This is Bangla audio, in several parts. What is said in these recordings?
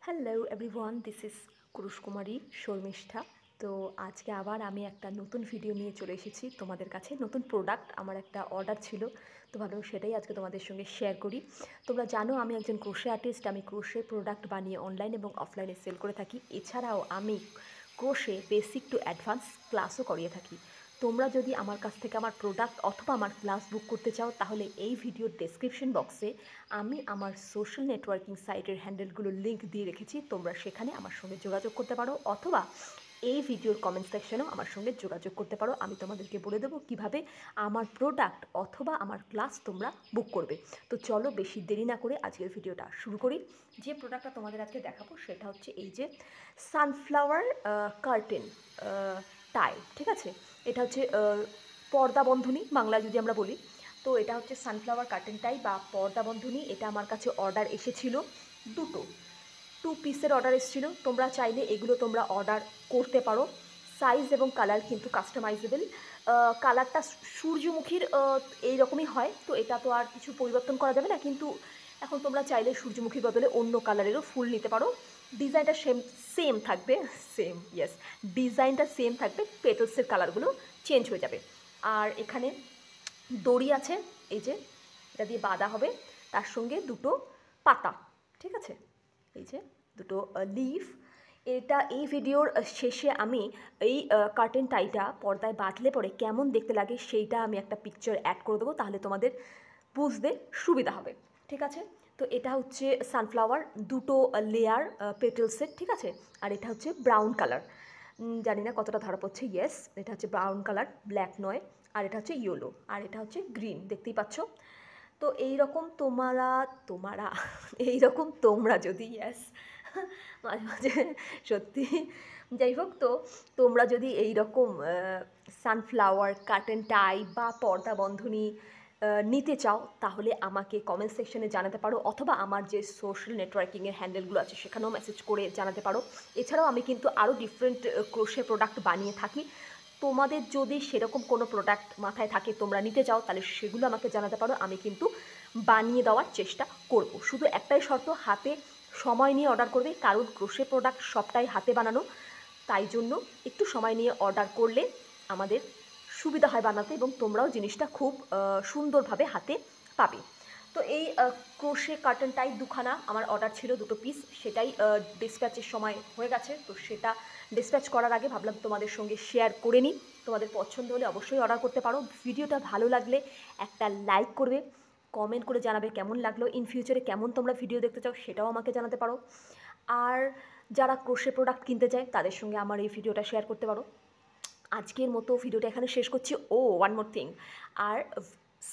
হ্যালো এভরিওয়ান, দিস ইজ কুরুশ কুমারী শর্মিষ্ঠা। তো আজকে আবার আমি একটা নতুন ভিডিও নিয়ে চলে এসেছি তোমাদের কাছে। নতুন প্রোডাক্ট, আমার একটা অর্ডার ছিল, তো ভাবলাম সেটাই আজকে তোমাদের সঙ্গে শেয়ার করি। তোমরা জানো আমি একজন ক্রোশে আর্টিস্ট। আমি ক্রোশে প্রোডাক্ট বানিয়ে অনলাইন এবং অফলাইনে সেল করে থাকি। এছাড়াও আমি ক্রোশে বেসিক টু অ্যাডভান্স ক্লাসও করিয়ে থাকি। তোমরা যদি আমার কাছ থেকে আমার প্রোডাক্ট অথবা আমার ক্লাস বুক করতে চাও, তাহলে এই ভিডিওর ডেসক্রিপশন বক্সে আমি আমার সোশ্যাল নেটওয়ার্কিং সাইটের হ্যান্ডেলগুলোর লিঙ্ক দিয়ে রেখেছি। তোমরা সেখানে আমার সঙ্গে যোগাযোগ করতে পারো, অথবা এই ভিডিওর কমেন্ট সেকশনেও আমার সঙ্গে যোগাযোগ করতে পারো। আমি তোমাদেরকে বলে দেবো কীভাবে আমার প্রোডাক্ট অথবা আমার ক্লাস তোমরা বুক করবে। তো চলো বেশি দেরি না করে আজকের ভিডিওটা শুরু করি। যে প্রোডাক্টটা তোমাদের আজকে দেখাবো সেটা হচ্ছে এই যে সানফ্লাওয়ার কার্টেন টাই। ঠিক আছে, এটা হচ্ছে পর্দা বন্ধনী বাংলায় যদি আমরা বলি। তো এটা হচ্ছে সানফ্লাওয়ার কার্টেন টাই বা পর্দা বন্ধনী। এটা আমার কাছে অর্ডার এসেছিল টু পিসের অর্ডার এসেছিলো। তোমরা চাইলে এগুলো তোমরা অর্ডার করতে পারো। সাইজ এবং কালার কিন্তু কাস্টমাইজেবল। কালারটা সূর্যমুখীর এইরকমই হয়, তো এটা তো আর কিছু পরিবর্তন করা যাবে না। কিন্তু এখন তোমরা চাইলে সূর্যমুখীর বদলে অন্য কালারেরও ফুল নিতে পারো। ডিজাইনটা সেম থাকবে, ডিজাইনটা সেম থাকবে, পেটলসের কালারগুলো চেঞ্জ হয়ে যাবে। আর এখানে দড়ি আছে, এই যে এটা দিয়ে বাঁধা হবে, তার সঙ্গে দুটো পাতা। ঠিক আছে, এই যে দুটো লিফ। এই ভিডিওর শেষে আমি এই কার্টেন টাইটা পর্দায় বাঁধলে পরে কেমন দেখতে লাগে সেইটা আমি একটা পিকচার অ্যাড করে দেবো, তাহলে তোমাদের বুঝতে সুবিধা হবে। ঠিক আছে, তো এটা হচ্ছে সানফ্লাওয়ার, দুটো লেয়ার পেটেলসের। ঠিক আছে, আর এটা হচ্ছে ব্রাউন কালার। জানি না কতটা ধরা পড়ছে। ইয়েস, এটা হচ্ছে ব্রাউন কালার, ব্ল্যাক নয়। আর এটা হচ্ছে ইয়েলো, আর এটা হচ্ছে গ্রিন, দেখতেই পাচ্ছ। তো এইরকম তোমারা এইরকম তোমরা যদি মাঝে মাঝে সত্যি, যাই হোক, তো তোমরা যদি এইরকম সানফ্লাওয়ার কার্টেন টাই বা পর্দা বন্ধনী নিতে চাও, তাহলে আমাকে কমেন্ট সেকশনে জানাতে পারো, অথবা আমার যে সোশ্যাল নেটওয়ার্কিংয়ের হ্যান্ডেলগুলো আছে সেখানেও মেসেজ করে জানাতে পারো। এছাড়াও আমি কিন্তু আরও ডিফারেন্ট ক্রোশে প্রোডাক্ট বানিয়ে থাকি। তোমাদের যদি সেরকম কোনো প্রোডাক্ট মাথায় থাকে তোমরা নিতে চাও, তাহলে সেগুলো আমাকে জানাতে পারো। আমি কিন্তু বানিয়ে দেওয়ার চেষ্টা করব। শুধু একটাই শর্ত, হাতে সময় নিয়ে অর্ডার করবে, কারণ ক্রোশে প্রোডাক্ট সবটাই হাতে বানানো। তাই জন্য একটু সময় নিয়ে অর্ডার করলে আমাদের সুবিধা হয় বানাতে, এবং তোমরাও জিনিসটা খুব সুন্দরভাবে হাতে পাবে। তো এই ক্রোশে কার্টেন টাই দুখানা আমার অর্ডার ছিল, দুটো পিস। সেটাই ডিসপ্যাচের সময় হয়ে গেছে, তো সেটা ডিসপ্যাচ করার আগে ভাবলাম তোমাদের সঙ্গে শেয়ার করে নিই। তোমাদের পছন্দ হলে অবশ্যই অর্ডার করতে পারো। ভিডিওটা ভালো লাগলে একটা লাইক করবে, কমেন্ট করে জানাবে কেমন লাগলো। ইন ফিউচারে কেমন তোমরা ভিডিও দেখতে চাও সেটাও আমাকে জানাতে পারো। আর যারা ক্রোশে প্রোডাক্ট কিনতে চায় তাদের সঙ্গে আমার এই ভিডিওটা শেয়ার করতে পারো। আজকের মতো ভিডিওটা এখানে শেষ করছি। ওয়ান মোর থিং, আর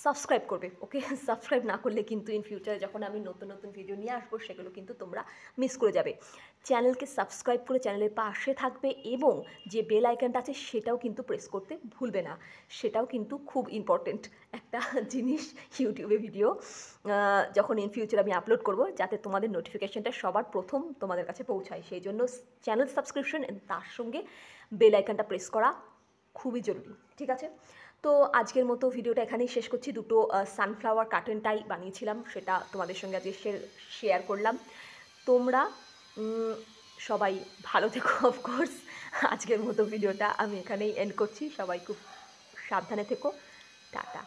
সাবস্ক্রাইব করবে, ওকে? সাবস্ক্রাইব না করলে কিন্তু ইন ফিউচারে যখন আমি নতুন নতুন ভিডিও নিয়ে আসবো, সেগুলো কিন্তু তোমরা মিস করে যাবে। চ্যানেলকে সাবস্ক্রাইব করে চ্যানেলের পাশে থাকবে, এবং যে বেল আইকনটা আছে সেটাও কিন্তু প্রেস করতে ভুলবে না। সেটাও কিন্তু খুব ইম্পর্টেন্ট একটা জিনিস ইউটিউবে ভিডিও যখন ইন ফিউচার আমি আপলোড করব, যাতে তোমাদের নোটিফিকেশানটা সবার প্রথম তোমাদের কাছে পৌঁছায়। সেই জন্য চ্যানেল সাবস্ক্রিপশন, তার সঙ্গে বেল আইকনটা প্রেস করা খুবই জরুরি। ঠিক আছে, তো আজকের মতো ভিডিওটা এখানেই শেষ করছি। দুটো সানফ্লাওয়ার কার্টেন টাই বানিয়েছিলাম, সেটা তোমাদের সঙ্গে আজকে শেয়ার করলাম। তোমরা সবাই ভালো থেকো। অফকোর্স আজকের মতো ভিডিওটা আমি এখানেই এন্ড করছি। সবাই খুব সাবধানে থেকো। টাটা।